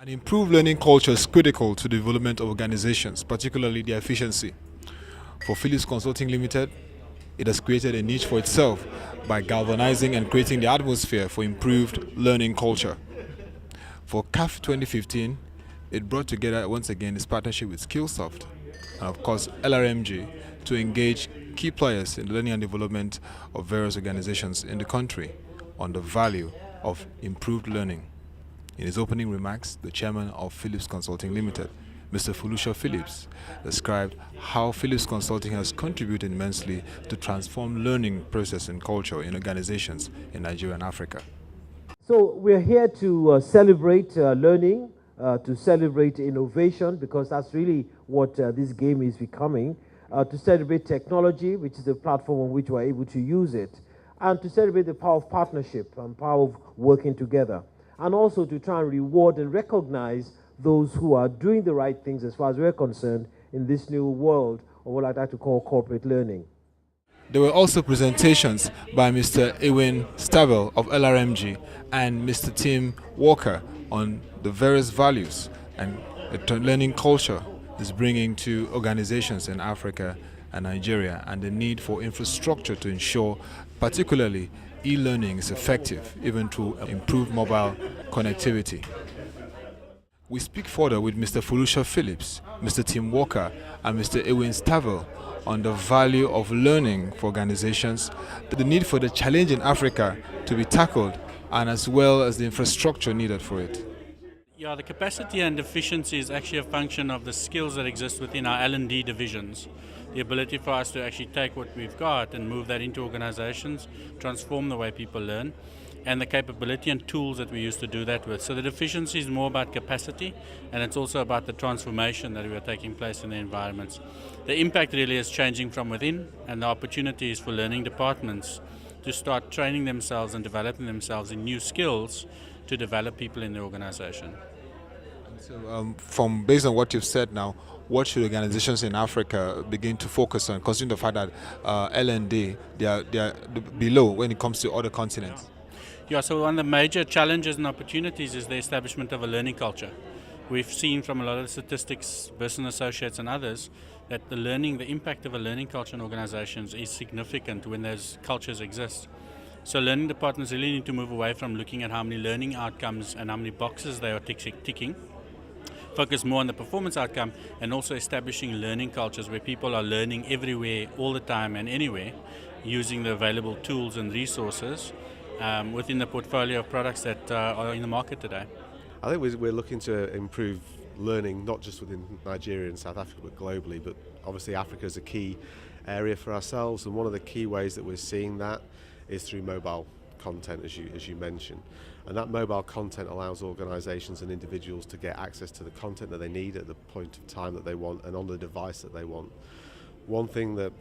An improved learning culture is critical to the development of organizations, particularly their efficiency. For Phillips Consulting Limited, it has created a niche for itself by galvanizing and creating the atmosphere for improved learning culture. For CAF 2015, it brought together once again its partnership with Skillsoft and of course LRMG to engage key players in the learning and development of various organizations in the country on the value of improved learning. In his opening remarks, the chairman of Phillips Consulting Limited, Mr. Foluso Phillips, described how Phillips Consulting has contributed immensely to transform learning process and culture in organizations in Nigeria and Africa. So we're here to celebrate learning, to celebrate innovation, because that's really what this game is becoming, to celebrate technology, which is the platform on which we're able to use it, and to celebrate the power of partnership and power of working together, and also to try and reward and recognize those who are doing the right things as far as we're concerned in this new world of what I'd like to call corporate learning. There were also presentations by Mr. Irwin Stavel of LRMG and Mr. Tim Walker on the various values and the learning culture is bringing to organizations in Africa and Nigeria, and the need for infrastructure to ensure particularly e-learning is effective, even through improved mobile connectivity. We speak further with Mr. Foluso Phillips, Mr. Tim Walker and Mr. Irwin Stavel on the value of learning for organizations, the need for the challenge in Africa to be tackled, and as well as the infrastructure needed for it. Yeah, the capacity and efficiency is actually a function of the skills that exist within our L&D divisions. The ability for us to actually take what we've got and move that into organizations, transform the way people learn, and the capability and tools that we use to do that with. So the efficiency is more about capacity, and it's also about the transformation that we are taking place in the environments. The impact really is changing from within, and the opportunities for learning departments to start training themselves and developing themselves in new skills to develop people in the organization. So based on what you've said now, what should organizations in Africa begin to focus on, considering the fact that L&D, they are below when it comes to other continents? Yeah, so one of the major challenges and opportunities is the establishment of a learning culture. We've seen from a lot of statistics, business associates and others, that the impact of a learning culture in organizations is significant when those cultures exist. So learning departments really need to move away from looking at how many learning outcomes and how many boxes they are ticking, focus more on the performance outcome, and also establishing learning cultures where people are learning everywhere, all the time and anywhere, using the available tools and resources within the portfolio of products that are in the market today. I think we're looking to improve learning not just within Nigeria and South Africa but globally, but obviously Africa is a key area for ourselves, and one of the key ways that we're seeing that is through mobile content, as you mentioned. And that mobile content allows organisations and individuals to get access to the content that they need at the point of time that they want and on the device that they want. One thing that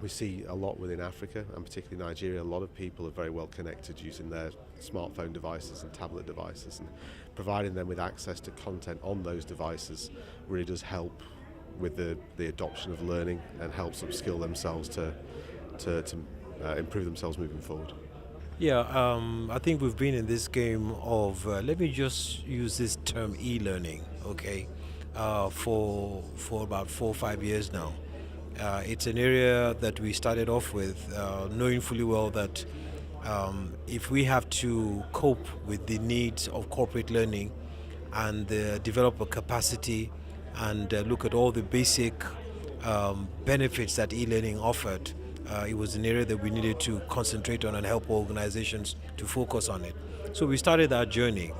we see a lot within Africa, and particularly Nigeria, a lot of people are very well connected using their smartphone devices and tablet devices, and providing them with access to content on those devices really does help with the adoption of learning and helps upskill themselves to improve themselves moving forward. Yeah, I think we've been in this game of, let me just use this term e-learning, okay, for about 4 or 5 years now. It's an area that we started off with, knowing fully well that if we have to cope with the needs of corporate learning and develop a capacity and look at all the basic benefits that e-learning offered, it was an area that we needed to concentrate on and help organizations to focus on it. So we started that journey.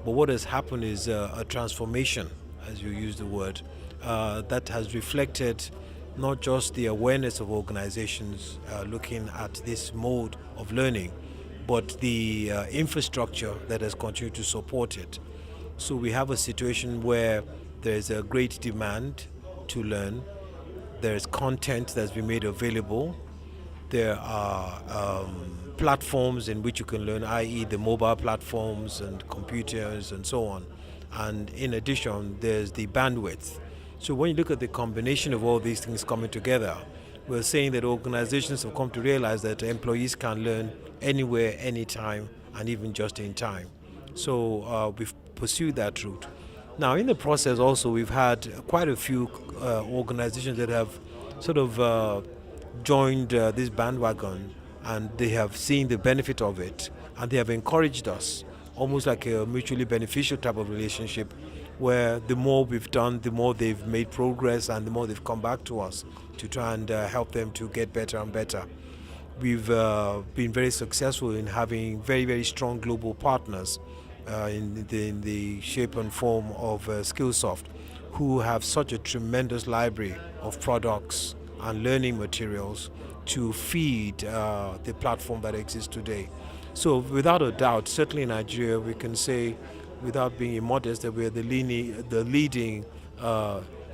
But what has happened is a transformation, as you use the word, that has reflected not just the awareness of organizations looking at this mode of learning, but the infrastructure that has continued to support it. So we have a situation where there's a great demand to learn. There's content that's been made available. There are platforms in which you can learn, i.e. the mobile platforms and computers and so on. And in addition, there's the bandwidth. So when you look at the combination of all these things coming together, we're saying that organizations have come to realize that employees can learn anywhere, anytime, and even just in time. So we've pursued that route. Now, in the process, also, we've had quite a few organizations that have sort of joined this bandwagon, and they have seen the benefit of it, and they have encouraged us, almost like a mutually beneficial type of relationship, where the more we've done, the more they've made progress, and the more they've come back to us to try and help them to get better and better. We've been very successful in having very, very strong global partners in the shape and form of Skillsoft, who have such a tremendous library of products and learning materials to feed the platform that exists today. So without a doubt, certainly in Nigeria, we can say, without being immodest, that we're the leading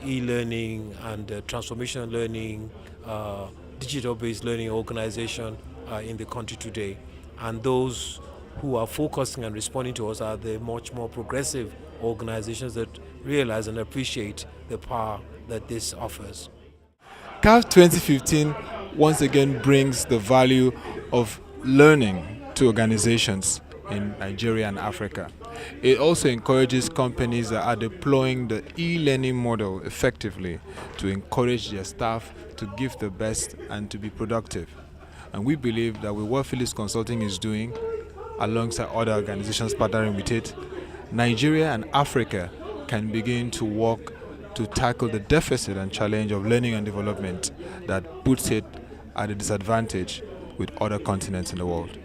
e-learning and transformational learning, digital-based learning organization in the country today. And those who are focusing and responding to us are the much more progressive organizations that realize and appreciate the power that this offers. CAF 2015 once again brings the value of learning to organizations in Nigeria and Africa. It also encourages companies that are deploying the e-learning model effectively to encourage their staff to give the best and to be productive. And we believe that with what Phillips Consulting is doing, alongside other organizations partnering with it, Nigeria and Africa can begin to work to tackle the deficit and challenge of learning and development that puts it at a disadvantage with other continents in the world.